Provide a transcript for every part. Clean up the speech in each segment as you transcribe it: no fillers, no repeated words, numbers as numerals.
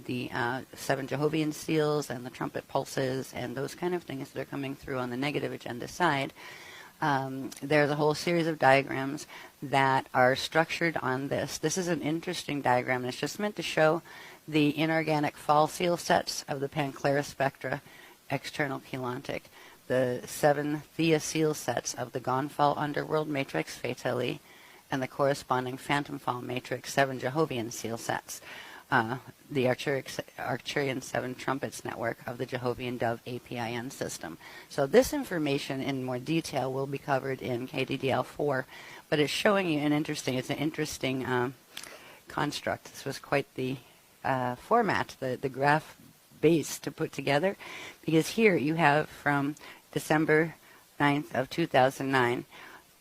the 7 Jehovian seals and the trumpet pulses and those kind of things that are coming through on the negative agenda side. There's a whole series of diagrams that are structured on this. This is an interesting diagram, and it's just meant to show the inorganic fall seal sets of the Panclara spectra, external chelantic, the 7 Thea seal sets of the Gonfal underworld matrix, fatally, and the corresponding phantom fall matrix, 7 Jehovian seal sets. The Arcturian 7 trumpets network of the Jehovian Dove APIN system. So this information in more detail will be covered in KDDL4, but it's showing you it's an interesting construct. This was quite the format, the graph base to put together, because here you have from December 9th of 2009,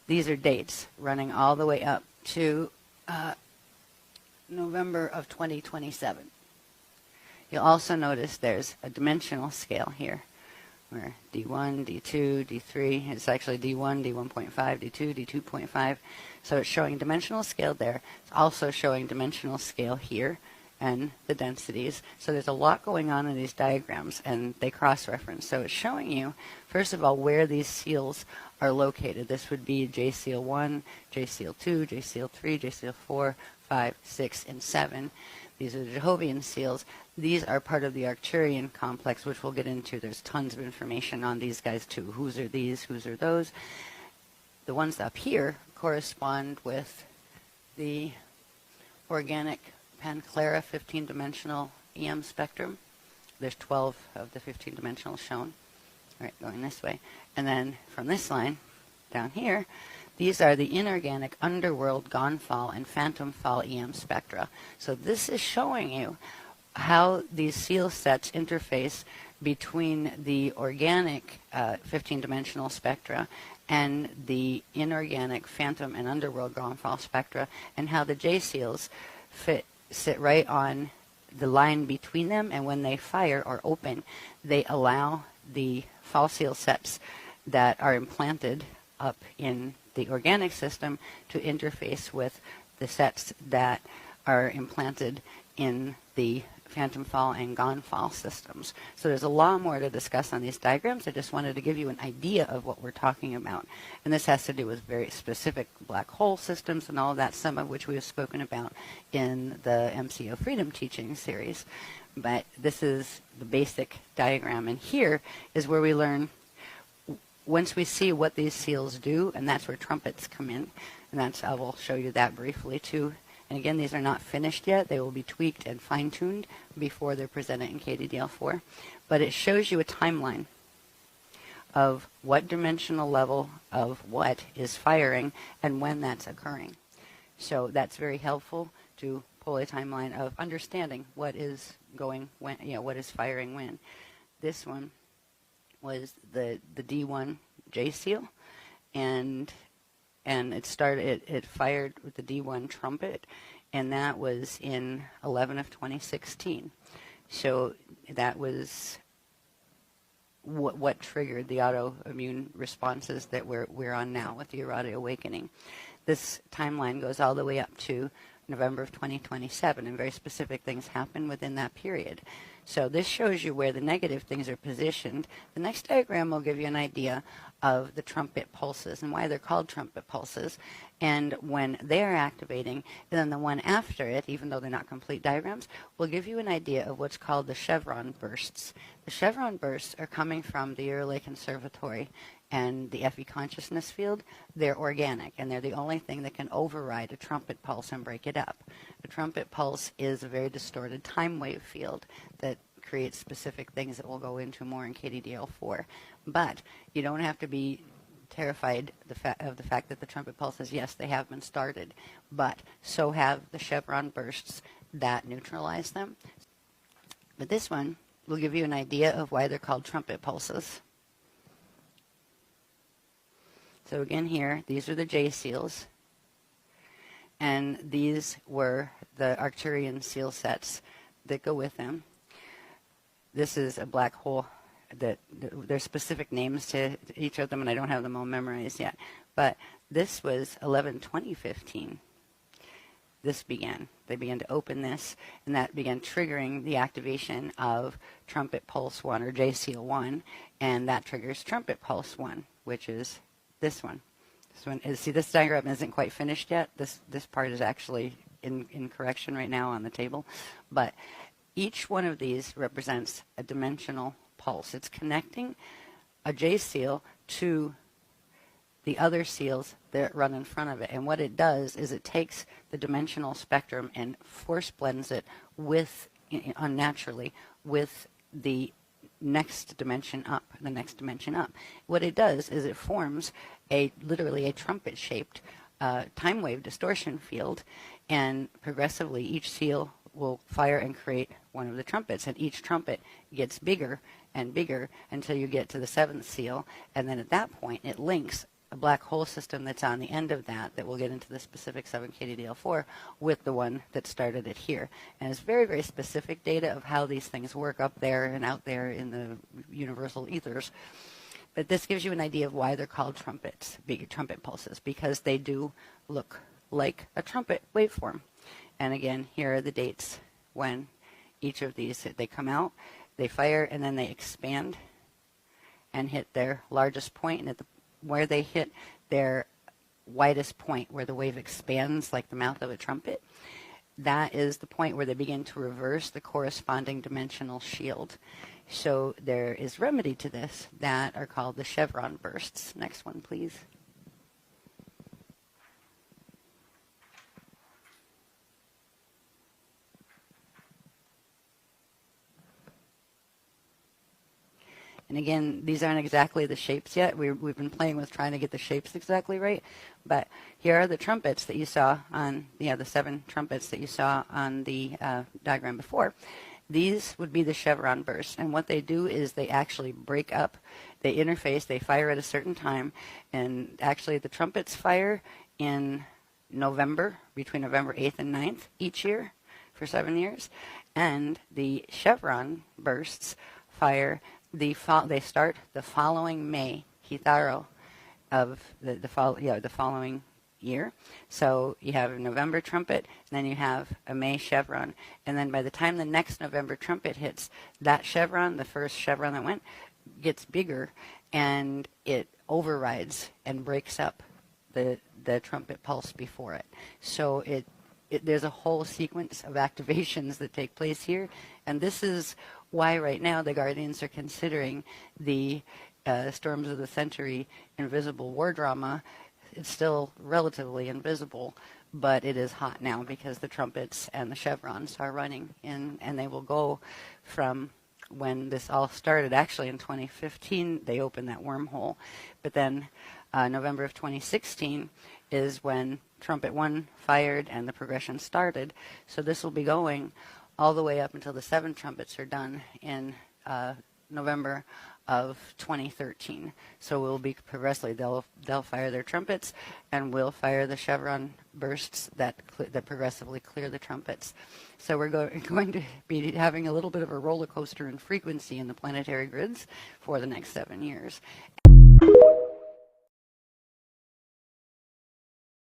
these are dates running all the way up to November of 2027. You'll also notice there's a dimensional scale here, where D1, D2, D3, it's actually D1, D1.5, D2, D2.5. So it's showing dimensional scale there. It's also showing dimensional scale here and the densities. So there's a lot going on in these diagrams, and they cross-reference. So it's showing you, first of all, where these seals are located. This would be J seal 1, J seal 2, J seal 3, J seal 4, 5, 6, and 7. These are the Jehovian seals. These are part of the Arcturian complex, which we'll get into. There's tons of information on these guys too. Whose are these? Whose are those? The ones up here correspond with the organic Panclara 15-dimensional EM spectrum. There's 12 of the 15-dimensional shown. All right, going this way. And then from this line down here, these are the inorganic underworld Gonfal and phantom fall EM spectra. So this is showing you how these seal sets interface between the organic 15-dimensional spectra and the inorganic phantom and underworld Gonfal spectra, and how the J seals sit right on the line between them, and when they fire or open, they allow the fall seal sets that are implanted up in the organic system to interface with the sets that are implanted in the phantom fall and Gonfal systems. So there's a lot more to discuss on these diagrams. I just wanted to give you an idea of what we're talking about. And this has to do with very specific black hole systems and all of that, some of which we have spoken about in the MCO Freedom Teaching series. But this is the basic diagram. And here is where we learn, once we see what these seals do, and that's where trumpets come in, and I will show you that briefly too. And again, these are not finished yet. They will be tweaked and fine-tuned before they're presented in KDDL4. But it shows you a timeline of what dimensional level of what is firing and when that's occurring. So that's very helpful to pull a timeline of understanding what is going when, what is firing when. This one was the D1 J seal, and it fired with the D1 trumpet, and that was in 11 of 2016. So that was what triggered the autoimmune responses that we're on now with the Erotic Awakening. This timeline goes all the way up to November of 2027, and very specific things happen within that period. So this shows you where the negative things are positioned. The next diagram will give you an idea of the trumpet pulses and why they're called trumpet pulses and when they're activating. And then the one after it, even though they're not complete diagrams, will give you an idea of what's called the chevron bursts. The chevron bursts are coming from the Early Conservatory and the FE consciousness field. They're organic, and they're the only thing that can override a trumpet pulse and break it up. A trumpet pulse is a very distorted time wave field that creates specific things that we'll go into more in KDDL4. But you don't have to be terrified of the fact that the trumpet pulses, yes, they have been started, but so have the chevron bursts that neutralize them. But this one will give you an idea of why they're called trumpet pulses. So again here, these are the J seals, and these were the Arcturian seal sets that go with them. This is a black hole that there's specific names to each of them, and I don't have them all memorized yet. But this was 11/20/15. this began. They began to open this, and that began triggering the activation of trumpet pulse 1, or JSEAL 1, and that triggers trumpet pulse 1, which is this one. This one is, see, this diagram isn't quite finished yet. This part is actually in correction right now on the table. But each one of these represents a dimensional pulse. It's connecting a JSEAL to the other seals that run in front of it. And what it does is it takes the dimensional spectrum and force blends it with, unnaturally, with the next dimension up, the next dimension up. What it does is it forms literally a trumpet-shaped time wave distortion field, and progressively each seal will fire and create one of the trumpets, and each trumpet gets bigger and bigger until you get to the 7th seal, and then at that point it links a black hole system that's on the end of that we'll get into the specifics of in KDDL4 with the one that started it here. And it's very, very specific data of how these things work up there and out there in the universal ethers. But this gives you an idea of why they're called trumpets, big trumpet pulses, because they do look like a trumpet waveform. And again, here are the dates when each of these, they come out, they fire, and then they expand and hit their largest point, and where they hit their widest point, where the wave expands like the mouth of a trumpet, that is the point where they begin to reverse the corresponding dimensional shield. So there is remedy to this that are called the chevron bursts. Next one, please. And again, these aren't exactly the shapes yet. We've been playing with trying to get the shapes exactly right. But here are the trumpets that you saw on, the 7 trumpets that you saw on the diagram before. These would be the chevron bursts. And what they do is they actually break up. They interface. They fire at a certain time. And actually, the trumpets fire in November, between November 8th and 9th each year for 7 years. And the chevron bursts fire they start the following May, Hitharo, of the following year. So you have a November trumpet, and then you have a May chevron. And then by the time the next November trumpet hits, that chevron, the first chevron that went, gets bigger, and it overrides and breaks up the trumpet pulse before it. So there's a whole sequence of activations that take place here, and this is why right now the Guardians are considering the Storms of the Century invisible war drama. It's still relatively invisible, but it is hot now because the trumpets and the chevrons are running, and they will go from when this all started. Actually, in 2015, they opened that wormhole, but then November of 2016 is when Trumpet 1 fired and the progression started. So this will be going all the way up until the 7 trumpets are done in November of 2013. So we'll be progressively, they'll fire their trumpets, and we'll fire the chevron bursts that progressively clear the trumpets. So we're going to be having a little bit of a roller coaster in frequency in the planetary grids for the next 7 years.